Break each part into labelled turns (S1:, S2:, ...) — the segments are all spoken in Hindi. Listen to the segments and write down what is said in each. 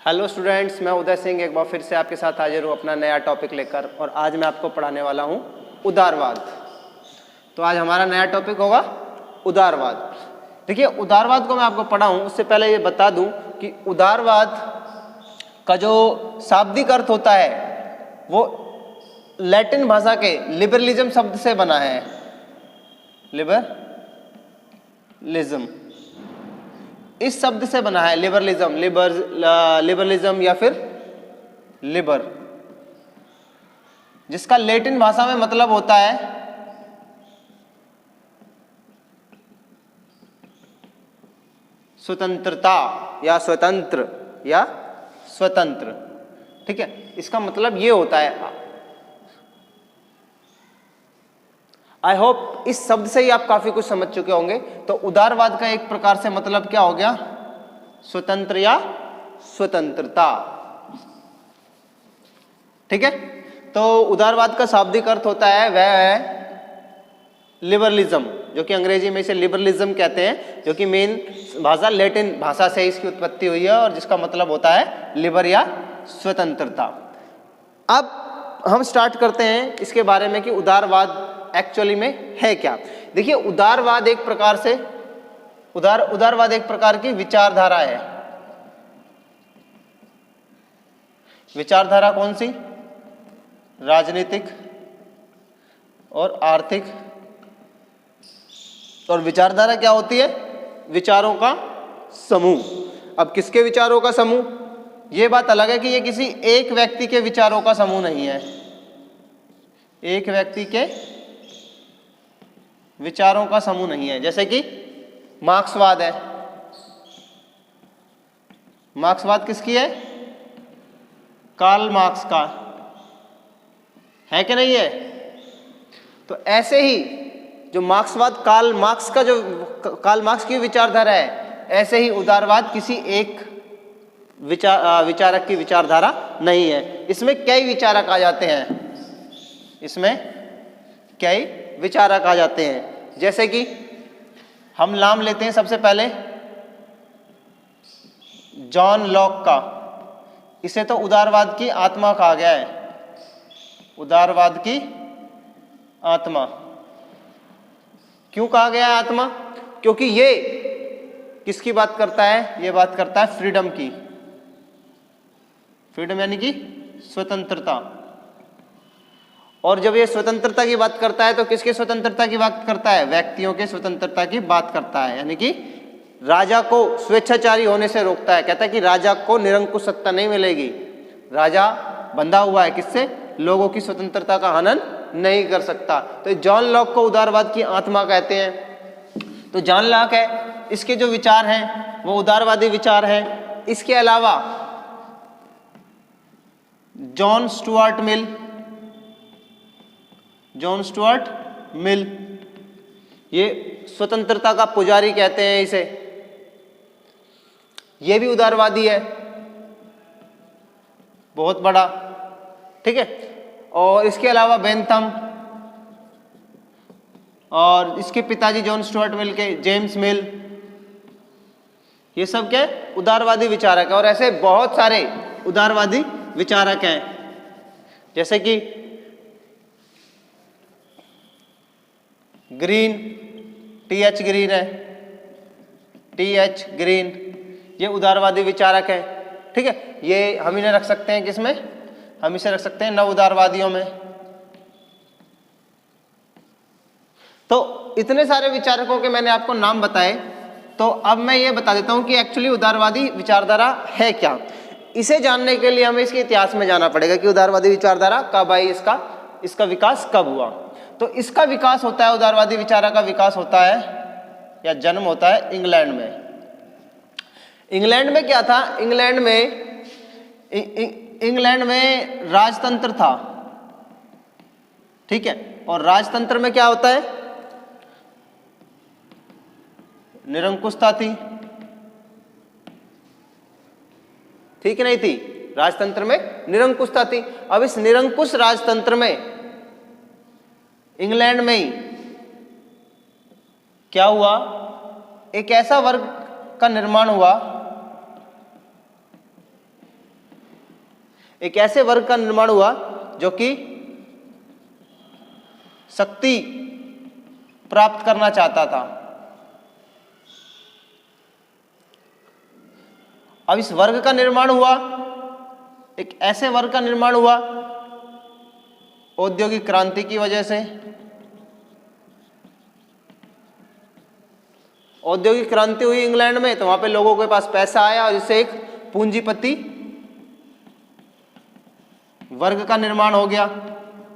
S1: हेलो स्टूडेंट्स, मैं उदय सिंह एक बार फिर से आपके साथ हाजिर हूँ अपना नया टॉपिक लेकर। और आज मैं आपको पढ़ाने वाला हूँ उदारवाद। तो आज हमारा नया टॉपिक होगा उदारवाद। देखिए, उदारवाद को मैं आपको पढ़ाऊँ उससे पहले ये बता दूँ कि उदारवाद का जो शाब्दिक अर्थ होता है वो लैटिन भाषा के लिबरलिज्म शब्द से बना है। लिबरलिज्म इस शब्द से बना है। लिबरलिज्म या फिर लिबर, जिसका लैटिन भाषा में मतलब होता है स्वतंत्रता या स्वतंत्र या स्वतंत्र। ठीक है, इसका मतलब ये होता है। आई होप इस शब्द से ही आप काफी कुछ समझ चुके होंगे। तो उदारवाद का एक प्रकार से मतलब क्या हो गया? स्वतंत्र या स्वतंत्रता। ठीक है, तो उदारवाद का शाब्दिक अर्थ होता है वह है लिबरलिज्म, जो कि अंग्रेजी में इसे लिबरलिज्म कहते हैं, जो कि मेन भाषा लैटिन भाषा से इसकी उत्पत्ति हुई है और जिसका मतलब होता है लिबर या स्वतंत्रता। अब हम स्टार्ट करते हैं इसके बारे में कि उदारवाद एक्चुअली में है क्या। देखिए, उदारवाद एक प्रकार से उदारवाद एक प्रकार की विचारधारा है। विचारधारा कौन सी? राजनीतिक और आर्थिक। और विचारधारा क्या होती है? विचारों का समूह। अब किसके विचारों का समूह? यह बात अलग है कि यह किसी एक व्यक्ति के विचारों का समूह नहीं है। एक व्यक्ति के विचारों का समूह नहीं है। जैसे कि मार्क्सवाद है। मार्क्सवाद किसकी है? कार्ल मार्क्स का है कि नहीं है? तो ऐसे ही जो मार्क्सवाद कार्ल मार्क्स की विचारधारा है, ऐसे ही उदारवाद किसी एक विचारक की विचारधारा नहीं है। इसमें कई विचारक आ जाते हैं। इसमें कई विचारक आ जाते हैं। जैसे कि हम नाम लेते हैं सबसे पहले जॉन लॉक का। इसे तो उदारवाद की आत्मा कहा गया है। उदारवाद की आत्मा क्यों कहा गया है आत्मा? क्योंकि ये किसकी बात करता है? ये बात करता है फ्रीडम की। फ्रीडम यानी कि स्वतंत्रता। और जब ये स्वतंत्रता की बात करता है तो किसके स्वतंत्रता की बात करता है? व्यक्तियों के स्वतंत्रता की बात करता है। यानी कि राजा को स्वेच्छाचारी होने से रोकता है। कहता है कि राजा को निरंकुश सत्ता नहीं मिलेगी। राजा बंधा हुआ है किससे? लोगों की स्वतंत्रता का हनन नहीं कर सकता। तो जॉन लॉक को उदारवाद की आत्मा कहते हैं। तो जॉन लॉक है, इसके जो विचार हैं वो उदारवादी विचार हैं। इसके अलावा जॉन स्टुअर्ट मिल, ये स्वतंत्रता का पुजारी कहते हैं इसे। ये भी उदारवादी है, बहुत बड़ा। ठीक है, और इसके अलावा बेंथम और इसके पिताजी जॉन स्टुअर्ट मिल के जेम्स मिल, ये सब क्या उदारवादी विचारक है। और ऐसे बहुत सारे उदारवादी विचारक हैं। जैसे कि ग्रीन, टीएच ग्रीन है, टीएच ग्रीन, ये उदारवादी विचारक है। ठीक है, ये हम इन्हें रख सकते हैं किसमें? हम इसे रख सकते हैं नव उदारवादियों में। तो इतने सारे विचारकों के मैंने आपको नाम बताए। तो अब मैं ये बता देता हूं कि एक्चुअली उदारवादी विचारधारा है क्या। इसे जानने के लिए हमें इसके इतिहास में जाना पड़ेगा कि उदारवादी विचारधारा कब आई, इसका विकास कब हुआ। तो इसका विकास होता है, उदारवादी विचार का विकास होता है या जन्म होता है इंग्लैंड में। इंग्लैंड में क्या था? इंग्लैंड में राजतंत्र था। ठीक है, और राजतंत्र में क्या होता है? निरंकुशता थी। ठीक नहीं थी? राजतंत्र में निरंकुशता थी। अब इस निरंकुश राजतंत्र में इंग्लैंड में ही क्या हुआ? एक ऐसा वर्ग का निर्माण हुआ एक ऐसे वर्ग का निर्माण हुआ जो कि शक्ति प्राप्त करना चाहता था। अब इस वर्ग का निर्माण हुआ, एक ऐसे वर्ग का निर्माण हुआ औद्योगिक क्रांति की वजह से। औद्योगिक क्रांति हुई इंग्लैंड में, तो वहां पे लोगों के पास पैसा आया और इससे एक पूंजीपति वर्ग का निर्माण हो गया।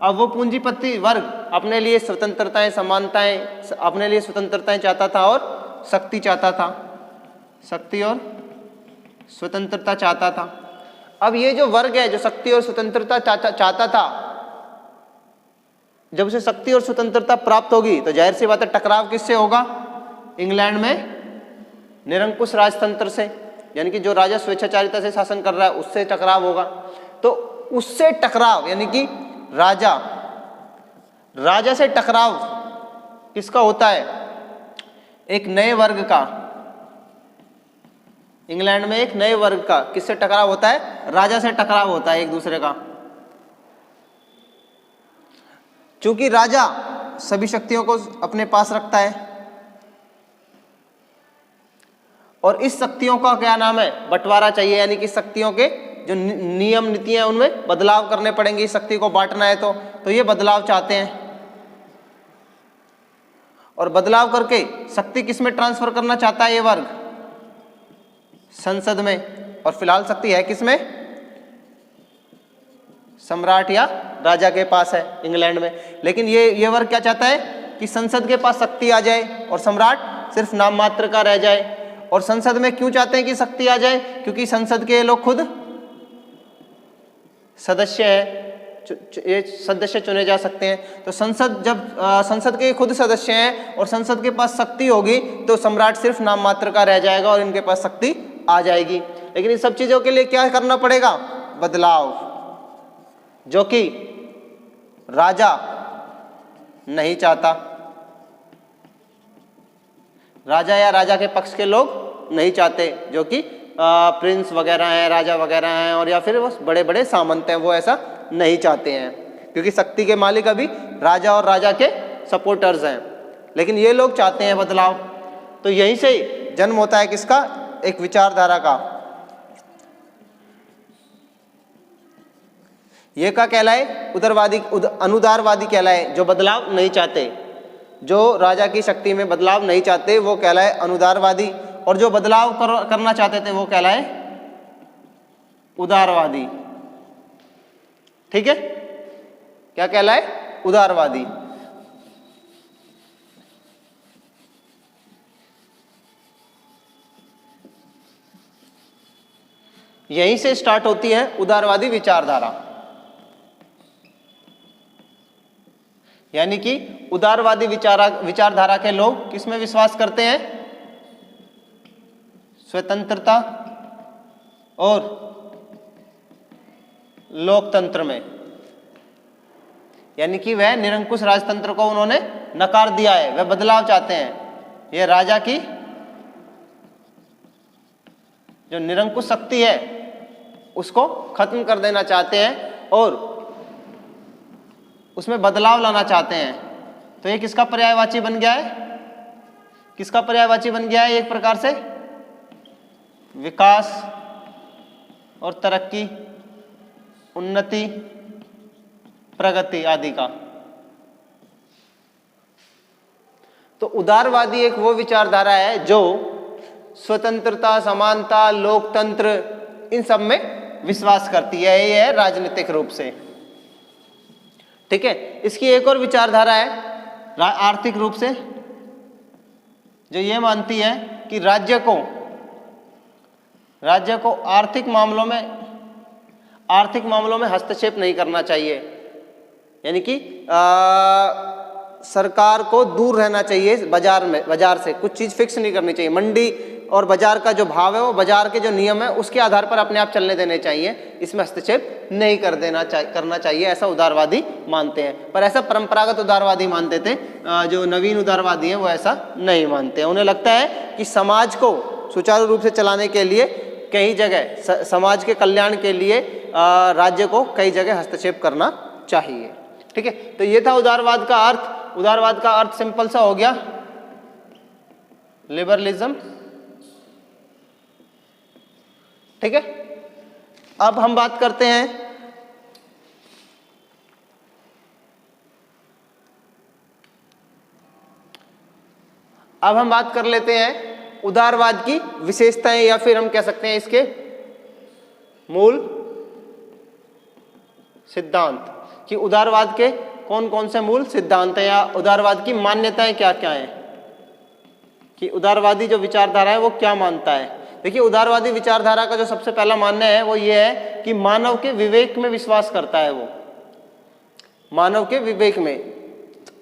S1: अब वो पूंजीपति वर्ग अपने लिए स्वतंत्रताएं, समानताएं, अपने लिए स्वतंत्रताएं चाहता था और शक्ति चाहता था, शक्ति और स्वतंत्रता चाहता था। अब ये जो वर्ग है जो शक्ति और स्वतंत्रता चाहता था, जब उसे शक्ति और स्वतंत्रता प्राप्त होगी तो जाहिर सी बात है टकराव किससे होगा? इंग्लैंड में निरंकुश राजतंत्र से, यानी कि जो राजा स्वेच्छाचारिता से शासन कर रहा है उससे टकराव होगा। तो उससे टकराव यानी कि राजा से टकराव किसका होता है? एक नए वर्ग का। इंग्लैंड में एक नए वर्ग का किससे टकराव होता है? राजा से टकराव होता है एक दूसरे का। चूंकि राजा सभी शक्तियों को अपने पास रखता है और इस शक्तियों का क्या नाम है? बंटवारा चाहिए, यानी कि शक्तियों के जो नियम नीतियां हैं उनमें बदलाव करने पड़ेंगे। इस शक्ति को बांटना है तो ये बदलाव चाहते हैं और बदलाव करके शक्ति किस में ट्रांसफर करना चाहता है ये वर्ग? संसद में। और फिलहाल शक्ति है किसमें? सम्राट या राजा के पास है इंग्लैंड में। लेकिन ये वर्ग क्या चाहता है कि संसद के पास शक्ति आ जाए और सम्राट सिर्फ नाम मात्र का रह जाए। और संसद में क्यों चाहते हैं कि शक्ति आ जाए? क्योंकि संसद के लोग खुद सदस्य है, ये सदस्य चुने जा सकते हैं। तो संसद के खुद सदस्य हैं और संसद के पास शक्ति होगी तो सम्राट सिर्फ नाम मात्र का रह जाएगा और इनके पास शक्ति आ जाएगी। लेकिन इन सब चीजों के लिए क्या करना पड़ेगा? बदलाव, जो कि राजा नहीं चाहता। राजा या राजा के पक्ष के लोग नहीं चाहते, जो कि प्रिंस वगैरह हैं, राजा वगैरह हैं और या फिर वो बड़े बड़े सामंत हैं, वो ऐसा नहीं चाहते हैं क्योंकि शक्ति के मालिक अभी राजा और राजा के सपोर्टर्स हैं। लेकिन ये लोग चाहते हैं बदलाव। तो यहीं से जन्म होता है किसका? एक विचारधारा का। ये क्या कहलाए? उदारवादी, अनुदारवादी कहलाए, जो बदलाव नहीं चाहते। जो राजा की शक्ति में बदलाव नहीं चाहते वो कहलाए अनुदारवादी, और जो बदलाव करना चाहते थे वो कहलाए उदारवादी। ठीक है, क्या कहलाए? उदारवादी। यहीं से स्टार्ट होती है उदारवादी विचारधारा। यानी कि उदारवादी विचारधारा के लोग किसमें विश्वास करते हैं? स्वतंत्रता और लोकतंत्र में। यानी कि वह निरंकुश राजतंत्र को उन्होंने नकार दिया है, वह बदलाव चाहते हैं। यह राजा की जो निरंकुश शक्ति है उसको खत्म कर देना चाहते हैं और उसमें बदलाव लाना चाहते हैं। तो ये किसका पर्यायवाची बन गया है? किसका पर्यायवाची बन गया है? एक प्रकार से विकास और तरक्की, उन्नति, प्रगति आदि का। तो उदारवादी एक वो विचारधारा है जो स्वतंत्रता, समानता, लोकतंत्र इन सब में विश्वास करती है। ये है राजनीतिक रूप से। ठीक है, इसकी एक और विचारधारा है आर्थिक रूप से, जो ये मानती है कि राज्य को आर्थिक मामलों में हस्तक्षेप नहीं करना चाहिए। यानी कि सरकार को दूर रहना चाहिए बाजार से, कुछ चीज फिक्स नहीं करनी चाहिए। मंडी और बाजार का जो भाव है वो बाजार के जो नियम है उसके आधार पर अपने आप चलने देने चाहिए, इसमें हस्तक्षेप नहीं करना चाहिए, ऐसा उदारवादी मानते हैं। पर ऐसा परंपरागत उदारवादी मानते थे, जो नवीन उदारवादी हैं वो ऐसा नहीं मानते हैं। उन्हें लगता है कि समाज को सुचारू रूप से चलाने के लिए कई जगह समाज के कल्याण के लिए राज्य को कई जगह हस्तक्षेप करना चाहिए। ठीक है, तो ये था उदारवाद का अर्थ। उदारवाद का अर्थ सिंपल सा हो गया, लिबरलिज्म। ठीक है, अब हम बात करते हैं कर लेते हैं उदारवाद की विशेषताएं, या फिर हम कह सकते हैं इसके मूल सिद्धांत, कि उदारवाद के कौन कौन से मूल सिद्धांत हैं या उदारवाद की मान्यताएं क्या क्या हैं, कि उदारवादी जो विचारधारा है वो क्या मानता है। देखिए, उदारवादी विचारधारा का जो सबसे पहला मानना है वो ये है कि मानव के विवेक में विश्वास करता है। वो मानव के विवेक में,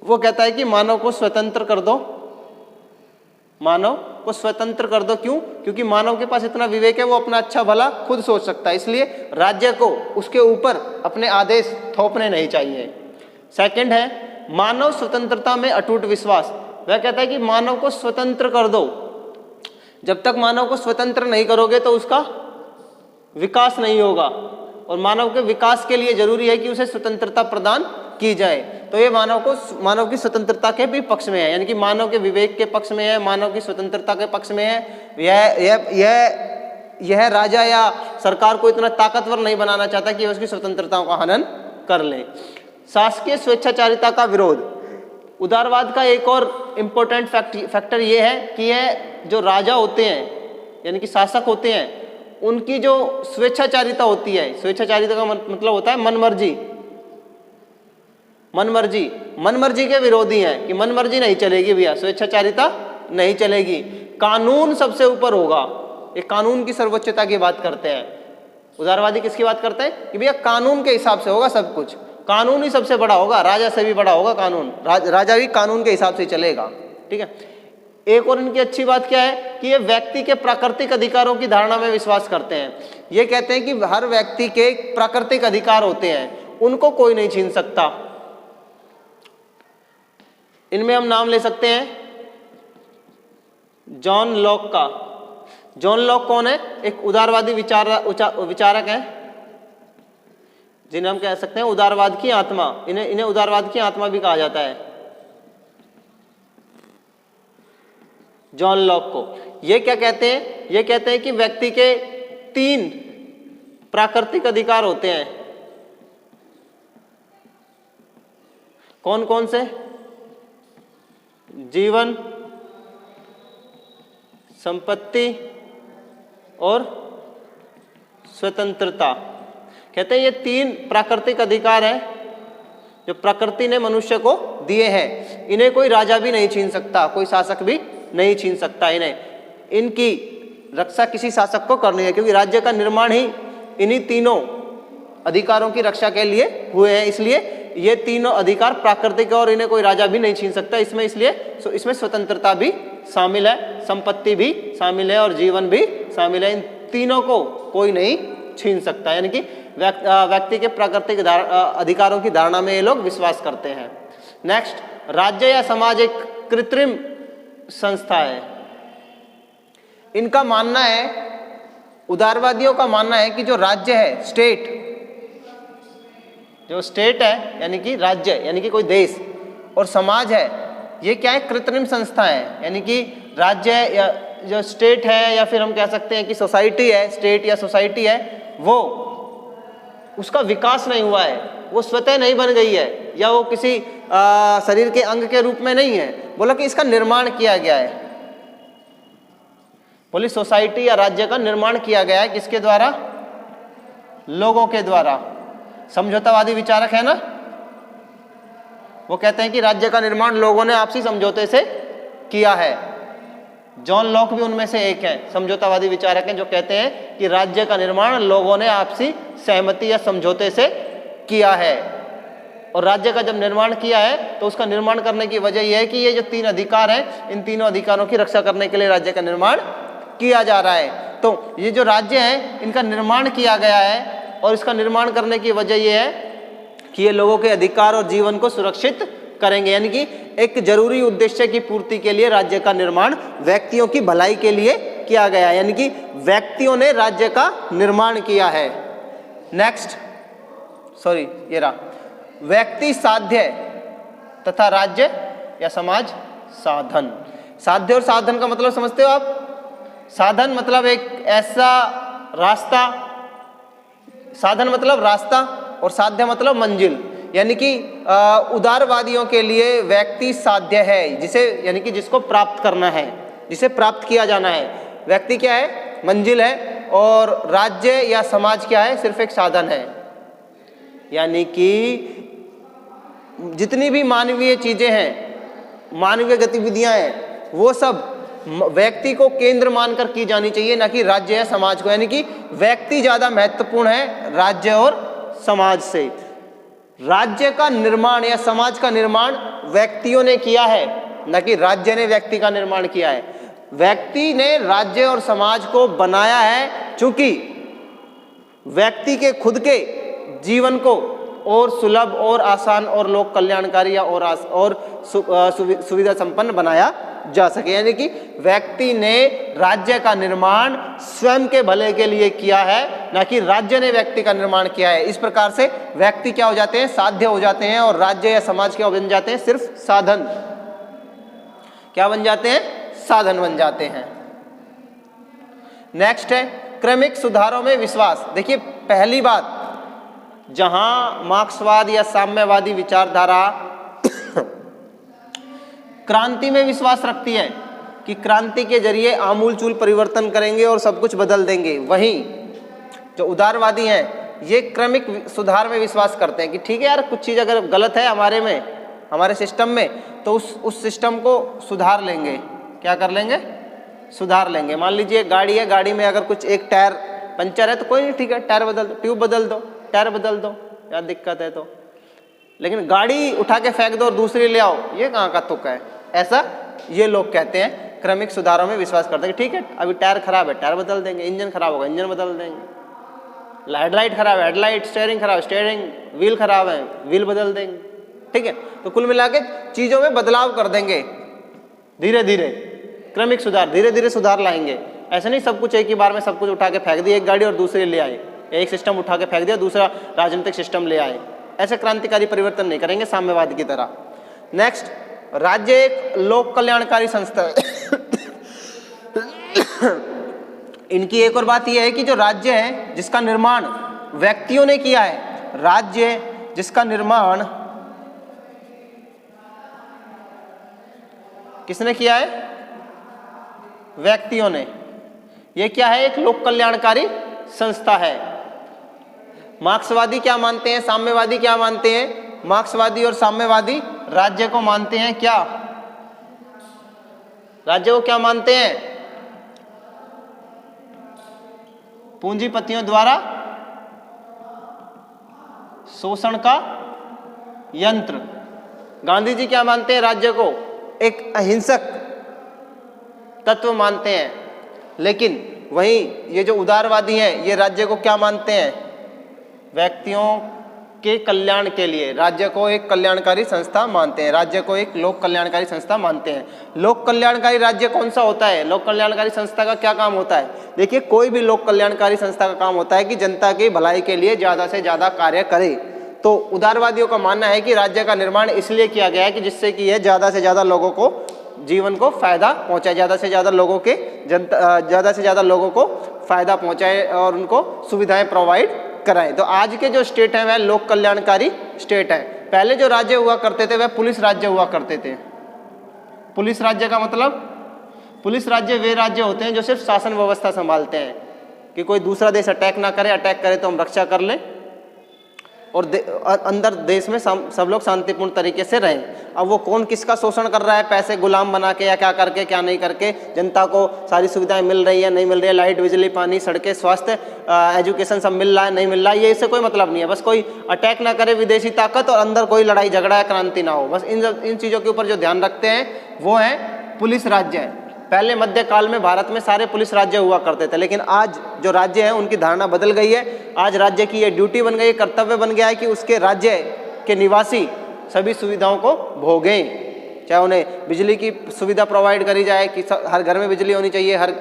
S1: वो कहता है कि मानव को स्वतंत्र कर दो, मानव को स्वतंत्र कर दो। क्यों? क्योंकि मानव के पास इतना विवेक है, वो अपना अच्छा भला खुद सोच सकता है, इसलिए राज्य को उसके ऊपर अपने आदेश थोपने नहीं चाहिए। सेकंड है मानव स्वतंत्रता में अटूट विश्वास। वह कहता है कि मानव को स्वतंत्र कर दो। जब तक मानव को स्वतंत्र नहीं करोगे तो उसका विकास नहीं होगा, और मानव के विकास के लिए जरूरी है कि उसे स्वतंत्रता प्रदान की जाए। तो ये मानव की स्वतंत्रता के भी पक्ष में है, यानी कि मानव के विवेक के पक्ष में है, मानव की स्वतंत्रता के पक्ष में है। यह राजा या सरकार को इतना ताकतवर नहीं बनाना चाहता कि उसकी स्वतंत्रताओं का हनन कर ले। शासकीय स्वेच्छाचारिता का विरोध। उदारवाद का एक और इम्पोर्टेंट फैक्टर ये है कि यह जो राजा होते हैं यानी कि शासक होते हैं, उनकी जो स्वेच्छाचारिता होती है, स्वेच्छाचारिता का मतलब होता है मनमर्जी। मनमर्जी के विरोधी हैं कि मनमर्जी नहीं चलेगी भैया, स्वेच्छाचारिता नहीं चलेगी, कानून सबसे ऊपर होगा। ये कानून की सर्वोच्चता की बात करते हैं। उदारवादी किसकी बात करते हैं कि भैया कानून के हिसाब से होगा सब कुछ, कानून ही सबसे बड़ा होगा, राजा से भी बड़ा होगा कानून, राजा भी कानून के हिसाब से चलेगा। ठीक है, एक और इनकी अच्छी बात क्या है कि ये व्यक्ति के प्राकृतिक अधिकारों की धारणा में विश्वास करते हैं। ये कहते हैं कि हर व्यक्ति के प्राकृतिक अधिकार होते हैं, उनको कोई नहीं छीन सकता। इनमें हम नाम ले सकते हैं जॉन लॉक का। जॉन लॉक कौन है? एक उदारवादी विचारक है, जिन्हें हम कह सकते हैं उदारवाद की आत्मा। इन्हें उदारवाद की आत्मा भी कहा जाता है, जॉन लॉक को। ये क्या कहते हैं? ये कहते हैं कि व्यक्ति के 3 प्राकृतिक अधिकार होते हैं। कौन कौन से? जीवन, संपत्ति और स्वतंत्रता। कहते हैं ये 3 प्राकृतिक अधिकार हैं जो प्रकृति ने मनुष्य को दिए हैं। इन्हें कोई राजा भी नहीं छीन सकता, कोई शासक भी नहीं छीन सकता इन्हें। इनकी रक्षा किसी शासक को करनी है, क्योंकि राज्य का निर्माण ही इन्हीं 3 अधिकारों की रक्षा के लिए हुए हैं। इसलिए ये 3 अधिकार प्राकृतिक है और इन्हें कोई राजा भी नहीं छीन सकता। इसमें स्वतंत्रता भी शामिल है, संपत्ति भी शामिल है और जीवन भी शामिल है। इन तीनों को कोई नहीं छीन सकता, यानी कि व्यक्ति के प्राकृतिक अधिकारों की धारणा में ये लोग विश्वास करते हैं। नेक्स्ट, राज्य या समाज एक कृत्रिम संस्था है। इनका मानना है, उदारवादियों का मानना है कि जो राज्य है, स्टेट है यानी कि राज्य यानी कि कोई देश, और समाज है, ये क्या है? कृत्रिम संस्था है। यानी कि राज्य या जो स्टेट है, या फिर हम कह सकते हैं कि सोसाइटी है, स्टेट या सोसाइटी है, वो उसका विकास नहीं हुआ है, वो स्वतः नहीं बन गई है, या वो किसी शरीर के अंग के रूप में नहीं है। बोला कि इसका निर्माण किया गया है। बोली सोसाइटी या राज्य का निर्माण किया गया है किसके द्वारा? लोगों के द्वारा। समझौतावादी विचारक है ना, वो कहते हैं कि राज्य का निर्माण लोगों ने आपसी समझौते से किया है। जॉन लॉक भी उनमें से एक है, समझौतावादी विचारक हैं जो कहते हैं कि राज्य का निर्माण लोगों ने आपसी सहमति या समझौते से किया है। और राज्य का जब निर्माण किया है तो उसका निर्माण करने की वजह यह है कि ये जो 3 अधिकार हैं, इन तीनों अधिकारों की रक्षा करने के लिए राज्य का निर्माण किया जा रहा है। तो ये जो राज्य है, इनका निर्माण किया गया है, और इसका निर्माण करने की वजह यह है कि ये लोगों के अधिकार और जीवन को सुरक्षित करेंगे। यानी कि एक जरूरी उद्देश्य की पूर्ति के लिए राज्य का निर्माण व्यक्तियों की भलाई के लिए किया गया है, यानी कि व्यक्तियों ने राज्य का निर्माण किया है। नेक्स्ट, सॉरी ये रहा, व्यक्ति साध्य तथा राज्य या समाज साधन। साध्य और साधन का मतलब समझते हो आप? साधन मतलब एक ऐसा रास्ता, साधन मतलब रास्ता और साध्य मतलब मंजिल, यानी कि उदारवादियों के लिए व्यक्ति साध्य है, जिसे यानी कि जिसको प्राप्त करना है, जिसे प्राप्त किया जाना है। व्यक्ति क्या है? मंजिल है, और राज्य या समाज क्या है? सिर्फ एक साधन है। यानी कि जितनी भी मानवीय चीजें हैं, मानवीय गतिविधियां हैं, वो सब व्यक्ति को केंद्र मानकर की जानी चाहिए, ना कि राज्य या समाज को। यानी कि व्यक्ति ज्यादा महत्वपूर्ण है राज्य और समाज से। राज्य का निर्माण या समाज का निर्माण व्यक्तियों ने किया है, ना कि राज्य ने व्यक्ति का निर्माण किया है। व्यक्ति ने राज्य और समाज को बनाया है, चूंकि व्यक्ति के खुद के जीवन को और सुलभ और आसान और लोक कल्याणकारी या और सुविधा संपन्न बनाया जा सके। यानी कि व्यक्ति ने राज्य का निर्माण स्वयं के भले के लिए किया है, ना कि राज्य ने व्यक्ति का निर्माण किया है। इस प्रकार से व्यक्ति क्या हो जाते हैं? साध्य हो जाते हैं, और राज्य या समाज क्या बन जाते हैं? सिर्फ साधन। क्या बन जाते हैं? साधन बन जाते हैं। नेक्स्ट है क्रमिक सुधारों में विश्वास। देखिए, पहली बात, जहां मार्क्सवाद या साम्यवादी विचारधारा क्रांति में विश्वास रखती है कि क्रांति के जरिए आमूलचूल परिवर्तन करेंगे और सब कुछ बदल देंगे, वहीं जो उदारवादी हैं ये क्रमिक सुधार में विश्वास करते हैं कि ठीक है यार, कुछ चीज़ अगर गलत है हमारे सिस्टम में, तो उस सिस्टम को सुधार लेंगे। क्या कर लेंगे? सुधार लेंगे। मान लीजिए गाड़ी है, गाड़ी में अगर कुछ एक टायर पंचर है तो कोई नहीं, ठीक है टायर बदल दो, ट्यूब बदल दो, टायर बदल दो, क्या दिक्कत है? तो लेकिन गाड़ी उठा के फेंक दो और दूसरी ले आओ, ये कहाँ का तुक है? ऐसा ये लोग कहते हैं, क्रमिक सुधारों में विश्वास करते हैं कि ठीक है अभी टायर खराब है, टायर बदल देंगे, इंजन खराब होगा, इंजन बदल देंगे, हेडलाइट खराब है, हेडलाइट, स्टीयरिंग खराब है, स्टीयरिंग, व्हील खराब है, व्हील बदल देंगे। ठीक है, तो कुल मिला के चीज़ों में बदलाव कर देंगे धीरे धीरे। क्रमिक सुधार, धीरे धीरे सुधार लाएंगे। ऐसा नहीं सब कुछ एक ही बार में सब कुछ उठा के फेंक दिया, एक गाड़ी और दूसरी ले आए, एक सिस्टम उठा के फेंक दिया, दूसरा राजनीतिक सिस्टम ले आए। ऐसे क्रांतिकारी परिवर्तन नहीं करेंगे साम्यवाद की तरह। नेक्स्ट, राज्य एक लोक कल्याणकारी संस्था है। इनकी एक और बात यह है कि जो राज्य है जिसका निर्माण व्यक्तियों ने किया है, राज्य जिसका निर्माण किसने किया है? व्यक्तियों ने। यह क्या है? एक लोक कल्याणकारी संस्था है। मार्क्सवादी क्या मानते हैं, साम्यवादी क्या मानते हैं? मार्क्सवादी और साम्यवादी राज्य को मानते हैं क्या? राज्य को क्या मानते हैं? पूंजीपतियों द्वारा शोषण का यंत्र। गांधी जी क्या मानते हैं? राज्य को एक अहिंसक तत्व मानते हैं। लेकिन वहीं ये जो उदारवादी हैं, ये राज्य को क्या मानते हैं? व्यक्तियों के कल्याण के लिए राज्य को एक कल्याणकारी संस्था मानते हैं, राज्य को एक लोक कल्याणकारी संस्था मानते हैं। लोक कल्याणकारी राज्य कौन सा होता है? लोक कल्याणकारी संस्था का क्या काम होता है? देखिए, कोई भी लोक कल्याणकारी संस्था का काम होता है कि जनता की भलाई के लिए ज़्यादा से ज़्यादा कार्य करे। तो उदारवादियों का मानना है कि राज्य का निर्माण इसलिए किया गया है कि जिससे कि यह ज़्यादा से ज़्यादा लोगों को जीवन को फायदा पहुँचाए, ज़्यादा से ज़्यादा लोगों को फायदा पहुँचाए और उनको सुविधाएँ प्रोवाइड कराएं। तो आज के जो स्टेट हैं वह लोक कल्याणकारी स्टेट है। पहले जो राज्य हुआ करते थे वह पुलिस राज्य हुआ करते थे। पुलिस राज्य का मतलब, पुलिस राज्य वे राज्य होते हैं जो सिर्फ शासन व्यवस्था संभालते हैं कि कोई दूसरा देश अटैक ना करे, अटैक करे तो हम रक्षा कर लें और अंदर देश में सब लोग शांतिपूर्ण तरीके से रहें। अब वो कौन किसका शोषण कर रहा है, पैसे गुलाम बना के या क्या करके, क्या नहीं करके, जनता को सारी सुविधाएं मिल रही है नहीं मिल रही है, लाइट, बिजली, पानी, सड़कें, स्वास्थ्य, एजुकेशन सब मिल रहा है नहीं मिल रहा है, ये इससे कोई मतलब नहीं है। बस कोई अटैक ना करे विदेशी ताकत और अंदर कोई लड़ाई झगड़ा या क्रांति ना हो, बस इन चीज़ों के ऊपर जो ध्यान रखते हैं वो है पुलिस राज्य। पहले मध्यकाल में भारत में सारे पुलिस राज्य हुआ करते थे, लेकिन आज जो राज्य है उनकी धारणा बदल गई है। आज राज्य की ये ड्यूटी बन गई है, कर्तव्य बन गया है कि उसके राज्य के निवासी सभी सुविधाओं को भोगें। चाहे उन्हें बिजली की सुविधा प्रोवाइड करी जाए कि हर घर में बिजली होनी चाहिए, हर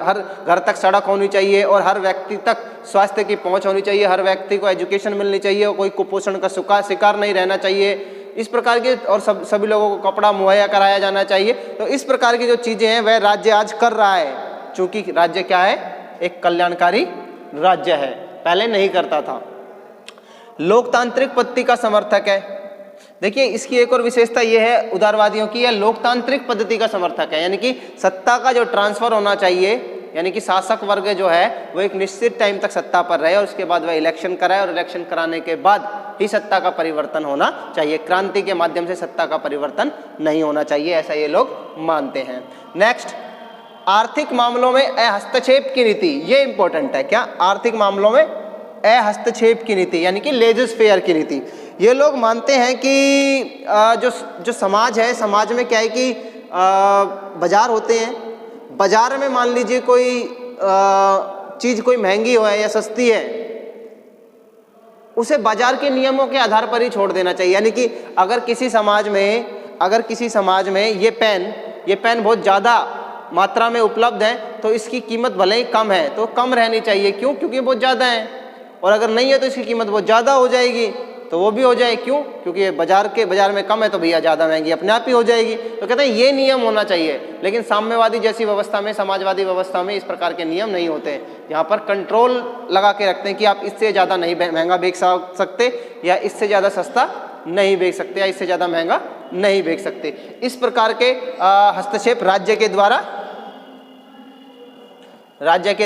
S1: घर तक सड़क होनी चाहिए और हर व्यक्ति तक स्वास्थ्य की पहुंच होनी चाहिए, हर व्यक्ति को एजुकेशन मिलनी चाहिए और कोई कुपोषण का शिकार नहीं रहना चाहिए, इस प्रकार के, और सभी लोगों को कपड़ा मुहैया कराया जाना चाहिए। तो इस प्रकार की जो चीज़ें हैं वह राज्य आज कर रहा है, चूँकि राज्य क्या है, एक कल्याणकारी राज्य है, पहले नहीं करता था। लोकतांत्रिक पद्धति का समर्थक है। देखिए इसकी एक और विशेषता यह है उदारवादियों की, यह लोकतांत्रिक पद्धति का समर्थक है, यानी कि सत्ता का जो ट्रांसफर होना चाहिए, यानी कि शासक वर्ग जो है वो एक निश्चित टाइम तक सत्ता पर रहे और उसके बाद वह इलेक्शन कराए और इलेक्शन कराने के बाद ही सत्ता का परिवर्तन होना चाहिए। क्रांति के माध्यम से सत्ता का परिवर्तन नहीं होना चाहिए, ऐसा ये लोग मानते हैं। नेक्स्ट, आर्थिक मामलों में हस्तक्षेप की नीति, ये इंपॉर्टेंट है। क्या? आर्थिक मामलों में हस्तक्षेप की नीति, यानी कि लेजर फेयर की नीति। ये लोग मानते हैं कि जो समाज है, समाज में क्या है कि बाजार होते हैं, बाजार में मान लीजिए कोई चीज़ कोई महंगी हो है या सस्ती है, उसे बाजार के नियमों के आधार पर ही छोड़ देना चाहिए। यानी कि अगर किसी समाज में ये पेन बहुत ज़्यादा मात्रा में उपलब्ध है तो इसकी कीमत भले ही कम है तो कम रहनी चाहिए, क्यों? क्योंकि बहुत ज़्यादा है, और अगर नहीं है तो इसकी कीमत बहुत ज़्यादा हो जाएगी, तो वो भी हो जाए, क्यों? क्योंकि ये बाजार में कम है तो भैया ज़्यादा महंगी अपने आप ही हो जाएगी। तो कहते हैं ये नियम होना चाहिए, लेकिन साम्यवादी जैसी व्यवस्था में, समाजवादी व्यवस्था में इस प्रकार के नियम नहीं होते। यहाँ पर कंट्रोल लगा के रखते हैं कि आप इससे ज़्यादा नहीं महंगा बेच सकते, या इससे ज़्यादा सस्ता नहीं बेच सकते, या इससे ज़्यादा महंगा नहीं बेच सकते। इस प्रकार के हस्तक्षेप राज्य के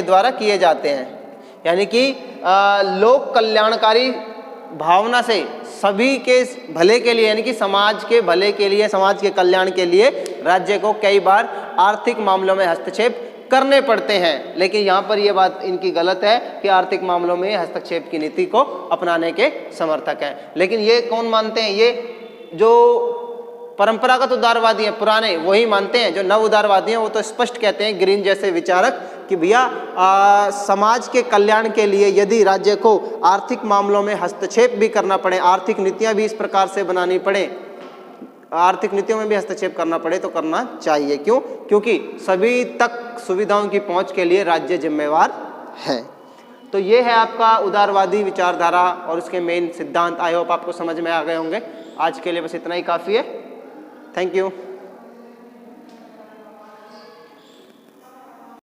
S1: द्वारा किए जाते हैं, यानी कि लोक कल्याणकारी भावना से सभी के भले के लिए, यानी कि समाज के भले के लिए, समाज के कल्याण के लिए राज्य को कई बार आर्थिक मामलों में हस्तक्षेप करने पड़ते हैं। लेकिन यहाँ पर यह बात इनकी गलत है कि आर्थिक मामलों में हस्तक्षेप की नीति को अपनाने के समर्थक हैं। लेकिन ये कौन मानते हैं? ये जो परंपरागत उदारवादी हैं, पुराने, वही मानते हैं। जो नव उदारवादी हैं वो तो स्पष्ट कहते हैं, ग्रीन जैसे विचारक, कि भैया समाज के कल्याण के लिए यदि राज्य को आर्थिक मामलों में हस्तक्षेप भी करना पड़े, आर्थिक नीतियां भी इस प्रकार से बनानी पड़े, आर्थिक नीतियों में भी हस्तक्षेप करना पड़े तो करना चाहिए। क्यों? क्योंकि सभी तक सुविधाओं की पहुंच के लिए राज्य जिम्मेवार है। तो ये है आपका उदारवादी विचारधारा और उसके मेन सिद्धांत। आई होप आपको समझ में आ गए होंगे। आज के लिए बस इतना ही काफ़ी है। Thank you.